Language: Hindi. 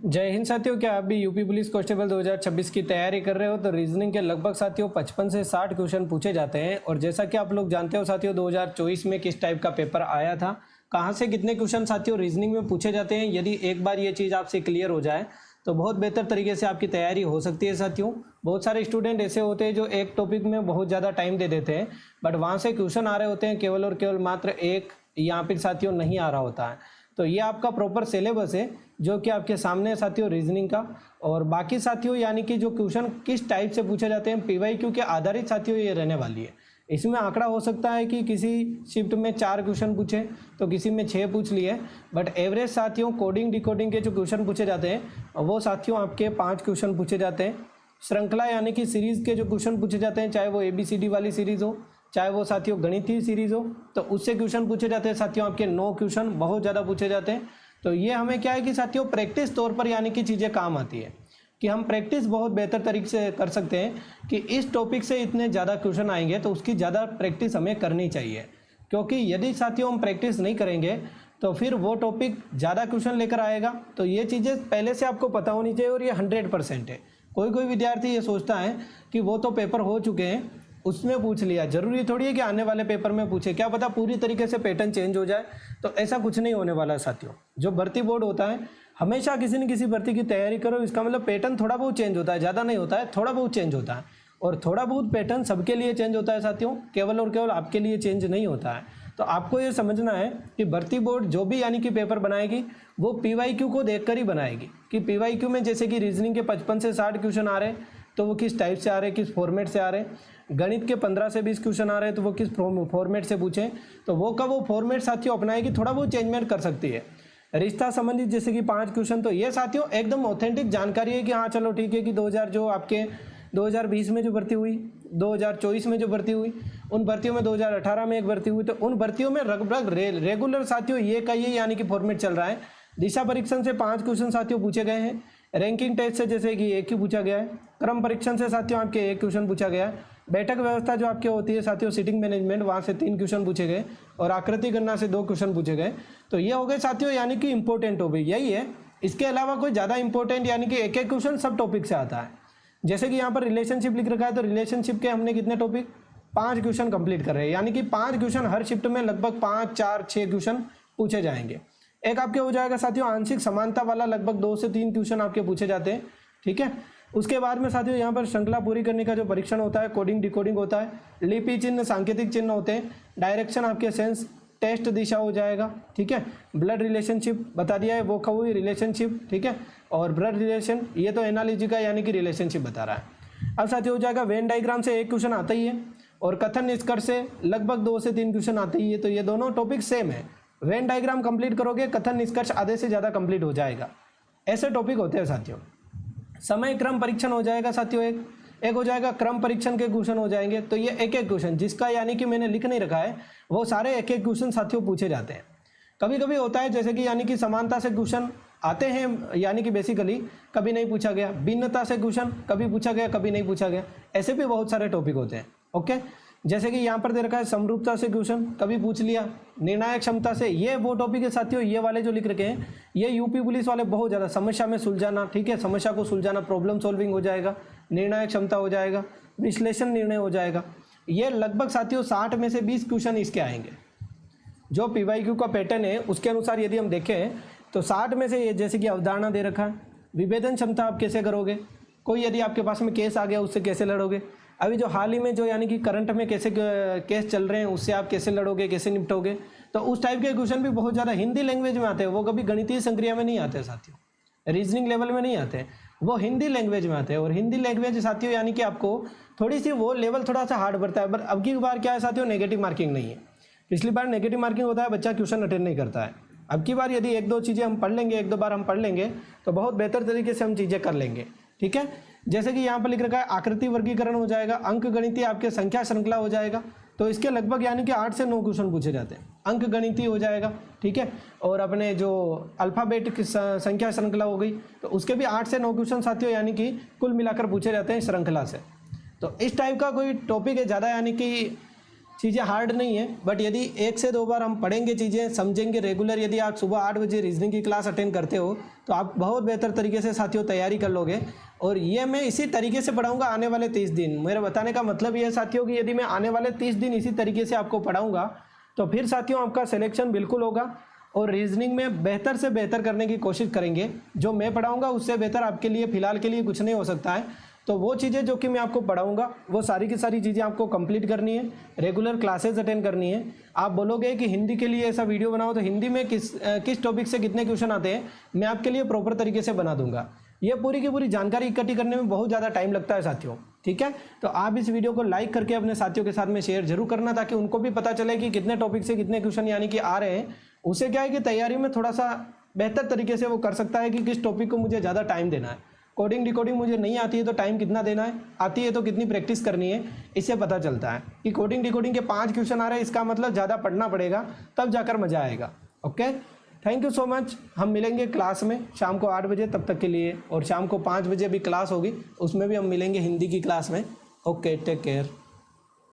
जय हिंद साथियों, क्या आप भी यूपी पुलिस कांस्टेबल 2026 की तैयारी कर रहे हो तो रीजनिंग के लगभग साथियों 55 से 60 क्वेश्चन पूछे जाते हैं। और जैसा कि आप लोग जानते हो साथियों 2024 में किस टाइप का पेपर आया था, कहां से कितने क्वेश्चन साथियों रीजनिंग में पूछे जाते हैं, यदि एक बार ये चीज़ आपसे क्लियर हो जाए तो बहुत बेहतर तरीके से आपकी तैयारी हो सकती है साथियों। बहुत सारे स्टूडेंट ऐसे होते हैं जो एक टॉपिक में बहुत ज़्यादा टाइम दे देते हैं, बट वहाँ से क्वेश्चन आ रहे होते हैं केवल और केवल मात्र एक या फिर साथियों नहीं आ रहा होता है। तो ये आपका प्रॉपर सिलेबस है जो कि आपके सामने है साथियों रीजनिंग का। और बाकी साथियों यानी कि जो क्वेश्चन किस टाइप से पूछे जाते हैं पीवाईक्यू के आधारित साथियों ये रहने वाली है। इसमें आंकड़ा हो सकता है कि किसी शिफ्ट में 4 क्वेश्चन पूछे तो किसी में 6 पूछ लिए, बट एवरेज साथियों कोडिंग डिकोडिंग के जो क्वेश्चन पूछे जाते हैं वो साथियों आपके 5 क्वेश्चन पूछे जाते हैं। श्रृंखला यानी कि सीरीज़ के जो क्वेश्चन पूछे जाते हैं, चाहे वो ABCD वाली सीरीज़ हो, चाहे वो साथियों गणितीय सीरीज़ हो, तो उससे क्वेश्चन पूछे जाते हैं साथियों आपके 9 क्वेश्चन बहुत ज़्यादा पूछे जाते हैं। तो ये हमें क्या है कि साथियों प्रैक्टिस तौर पर यानी कि चीज़ें काम आती है कि हम प्रैक्टिस बहुत बेहतर तरीके से कर सकते हैं कि इस टॉपिक से इतने ज़्यादा क्वेश्चन आएंगे तो उसकी ज़्यादा प्रैक्टिस हमें करनी चाहिए। क्योंकि यदि साथियों हम प्रैक्टिस नहीं करेंगे तो फिर वो टॉपिक ज़्यादा क्वेश्चन लेकर आएगा। तो ये चीज़ें पहले से आपको पता होनी चाहिए और ये 100% है। कोई कोई विद्यार्थी ये सोचता है कि वो तो पेपर हो चुके हैं उसमें पूछ लिया, जरूरी थोड़ी है कि आने वाले पेपर में पूछे, क्या पता पूरी तरीके से पैटर्न चेंज हो जाए। तो ऐसा कुछ नहीं होने वाला है साथियों। जो भर्ती बोर्ड होता है हमेशा किसी न किसी भर्ती की तैयारी करो, इसका मतलब पैटर्न थोड़ा बहुत चेंज होता है, ज़्यादा नहीं होता है, थोड़ा बहुत चेंज होता है। और थोड़ा बहुत पैटर्न सबके लिए चेंज होता है साथियों, केवल और केवल आपके लिए चेंज नहीं होता है। तो आपको ये समझना है कि भर्ती बोर्ड जो भी यानी कि पेपर बनाएगी वो पीवाईक्यू को देखकर ही बनाएगी कि पीवाईक्यू में जैसे कि रीजनिंग के 55 से 60 क्वेश्चन आ रहे हैं तो वो किस टाइप से आ रहे हैं, किस फॉर्मेट से आ रहे हैं। गणित के 15 से 20 क्वेश्चन आ रहे हैं तो वो किस फॉर्मेट से पूछें, तो वो का वो फॉर्मेट साथियों अपनाएगी, थोड़ा बहुत चेंजमेंट कर सकती है। रिश्ता संबंधित जैसे कि 5 क्वेश्चन, तो ये साथियों एकदम ऑथेंटिक जानकारी है कि हाँ चलो ठीक है कि 2020 में जो भर्ती हुई, 2024 में जो भर्ती हुई, उन भर्तियों में 2018 में एक भर्ती हुई, तो उन भर्तियों में लगभग रेगुलर साथियों ये का ये यानी कि फॉर्मेट चल रहा है। दिशा परीक्षण से 5 क्वेश्चन साथियों पूछे गए हैं, रैंकिंग टेस्ट से जैसे कि 1 ही पूछा गया है, क्रम परीक्षण से साथियों आपके 1 क्वेश्चन पूछा गया है, बैठक व्यवस्था जो आपके होती है साथियों सिटिंग मैनेजमेंट, वहाँ से 3 क्वेश्चन पूछे गए और आकृति गणना से 2 क्वेश्चन पूछे गए। तो ये हो गए साथियों यानी कि इंपॉर्टेंट हो गई, यही है। इसके अलावा कोई ज़्यादा इंपॉर्टेंट यानी कि एक एक क्वेश्चन सब टॉपिक से आता है। जैसे कि यहाँ पर रिलेशनशिप लिख रखा है तो रिलेशनशिप के हमने कितने टॉपिक 5 क्वेश्चन कंप्लीट कर रहे हैं, यानी कि 5 क्वेश्चन हर शिफ्ट में लगभग 5, 4, 6 क्वेश्चन पूछे जाएंगे। एक आपके हो जाएगा साथियों आंशिक समानता वाला, लगभग 2 से 3 क्वेश्चन आपके पूछे जाते हैं, ठीक है। उसके बाद में साथियों यहाँ पर श्रृंखला पूरी करने का जो परीक्षण होता है, कोडिंग डिकोडिंग होता है, लिपि चिन्ह सांकेतिक चिन्ह होते हैं, डायरेक्शन आपके सेंस टेस्ट दिशा हो जाएगा, ठीक है। ब्लड रिलेशनशिप बता दिया है, वो कब हुई रिलेशनशिप, ठीक है। और ब्लड रिलेशन ये तो एनालॉजी का यानी कि रिलेशनशिप बता रहा है। अब साथियों हो जाएगा वेन डायग्राम से 1 क्वेश्चन आता ही है और कथन निष्कर्ष से लगभग 2 से 3 क्वेश्चन आते ही है। तो ये दोनों टॉपिक सेम है। वेन डायग्राम कंप्लीट करोगे, कथन निष्कर्ष आधे से ज़्यादा कंप्लीट हो जाएगा। ऐसे टॉपिक होते हैं साथियों। समय क्रम परीक्षण हो जाएगा साथियों, एक हो जाएगा क्रम परीक्षण के क्वेश्चन हो जाएंगे। तो ये एक एक क्वेश्चन जिसका यानी कि मैंने लिख नहीं रखा है वो सारे एक एक क्वेश्चन साथियों पूछे जाते हैं। कभी कभी होता है जैसे कि यानी कि समानता से क्वेश्चन आते हैं, यानी कि बेसिकली कभी नहीं पूछा गया, भिन्नता से क्वेश्चन कभी पूछा गया कभी नहीं पूछा गया, ऐसे भी बहुत सारे टॉपिक होते हैं, ओके। जैसे कि यहाँ पर दे रखा है समरूपता से क्वेश्चन कभी पूछ लिया, निर्णायक क्षमता से, ये वो टॉपिक है साथियों, ये वाले जो लिख रखे हैं ये यूपी पुलिस वाले बहुत ज़्यादा, समस्या में सुलझाना, ठीक है, समस्या को सुलझाना, प्रॉब्लम सॉल्विंग हो जाएगा, निर्णायक क्षमता हो जाएगा, विश्लेषण निर्णय हो जाएगा। ये लगभग साथियों 60 में से 20 क्वेश्चन इसके आएंगे। जो पीवाईक्यू का पैटर्न है उसके अनुसार यदि हम देखें तो 60 में से ये जैसे कि अवधारणा दे रखा है, विभेदन क्षमता आप कैसे करोगे, कोई यदि आपके पास में केस आ गया उससे कैसे लड़ोगे, अभी जो हाल ही में जो यानी कि करंट में कैसे केस चल रहे हैं उससे आप कैसे लड़ोगे, कैसे निपटोगे। तो उस टाइप के क्वेश्चन भी बहुत ज़्यादा हिंदी लैंग्वेज में आते हैं, वो कभी गणितीय संक्रिया में नहीं आते साथियों, रीजनिंग लेवल में नहीं आते, वो हिंदी लैंग्वेज में आते हैं। और हिंदी लैंग्वेज साथियों यानी कि आपको थोड़ी सी वो लेवल थोड़ा सा हार्ड पड़ता है। पर अब की बार क्या है साथियों, नेगेटिव मार्किंग नहीं है। पिछली बार नेगेटिव मार्किंग होता है, बच्चा क्वेश्चन अटेंड नहीं करता है। अब की बार यदि 1-2 चीज़ें हम पढ़ लेंगे, 1-2 बार हम पढ़ लेंगे तो बहुत बेहतर तरीके से हम चीज़ें कर लेंगे, ठीक है। जैसे कि यहाँ पर लिख रखा है आकृति वर्गीकरण हो जाएगा, अंक गणितीय आपके संख्या श्रृंखला हो जाएगा। तो इसके लगभग यानी कि 8 से 9 क्वेश्चन पूछे जाते हैं, अंक गणितीय हो जाएगा, ठीक है। और अपने जो अल्फ़ाबेट की संख्या श्रृंखला हो गई तो उसके भी 8 से 9 क्वेश्चन साथियों यानी कि कुल मिलाकर पूछे जाते हैं श्रृंखला से। तो इस टाइप का कोई टॉपिक है ज़्यादा यानी कि चीज़ें हार्ड नहीं है, बट यदि 1 से 2 बार हम पढ़ेंगे, चीज़ें समझेंगे रेगुलर, यदि आप सुबह 8 बजे रीजनिंग की क्लास अटेंड करते हो तो आप बहुत बेहतर तरीके से साथियों तैयारी कर लोगे। और ये मैं इसी तरीके से पढ़ाऊंगा आने वाले 30 दिन। मेरा बताने का मतलब ये है साथियों कि यदि मैं आने वाले 30 दिन इसी तरीके से आपको पढ़ाऊंगा तो फिर साथियों आपका सिलेक्शन बिल्कुल होगा और रीजनिंग में बेहतर से बेहतर करने की कोशिश करेंगे। जो मैं पढ़ाऊंगा उससे बेहतर आपके लिए फ़िलहाल के लिए कुछ नहीं हो सकता है। तो वो चीज़ें जो कि मैं आपको पढ़ाऊंगा वो सारी की सारी चीज़ें आपको कंप्लीट करनी है, रेगुलर क्लासेस अटेंड करनी है। आप बोलोगे कि हिंदी के लिए ऐसा वीडियो बनाओ, तो हिंदी में किस टॉपिक से कितने क्वेश्चन आते हैं मैं आपके लिए प्रॉपर तरीके से बना दूंगा। ये पूरी की पूरी जानकारी इकट्ठी करने में बहुत ज़्यादा टाइम लगता है साथियों, ठीक है। तो आप इस वीडियो को लाइक करके अपने साथियों के साथ में शेयर जरूर करना, ताकि उनको भी पता चले कि कितने टॉपिक से कितने क्वेश्चन यानी कि आ रहे हैं। उससे क्या है कि तैयारी में थोड़ा सा बेहतर तरीके से वो कर सकता है कि किस टॉपिक को मुझे ज़्यादा टाइम देना है। कोडिंग डिकोडिंग मुझे नहीं आती है तो टाइम कितना देना है, आती है तो कितनी प्रैक्टिस करनी है, इससे पता चलता है कि कोडिंग डिकोडिंग के 5 क्वेश्चन आ रहे हैं, इसका मतलब ज़्यादा पढ़ना पड़ेगा, तब जाकर मज़ा आएगा। Okay, thank you so much. हम मिलेंगे क्लास में शाम को 8 बजे, तब तक के लिए। और शाम को 5 बजे भी क्लास होगी, उसमें भी हम मिलेंगे हिंदी की क्लास में। Okay, take care.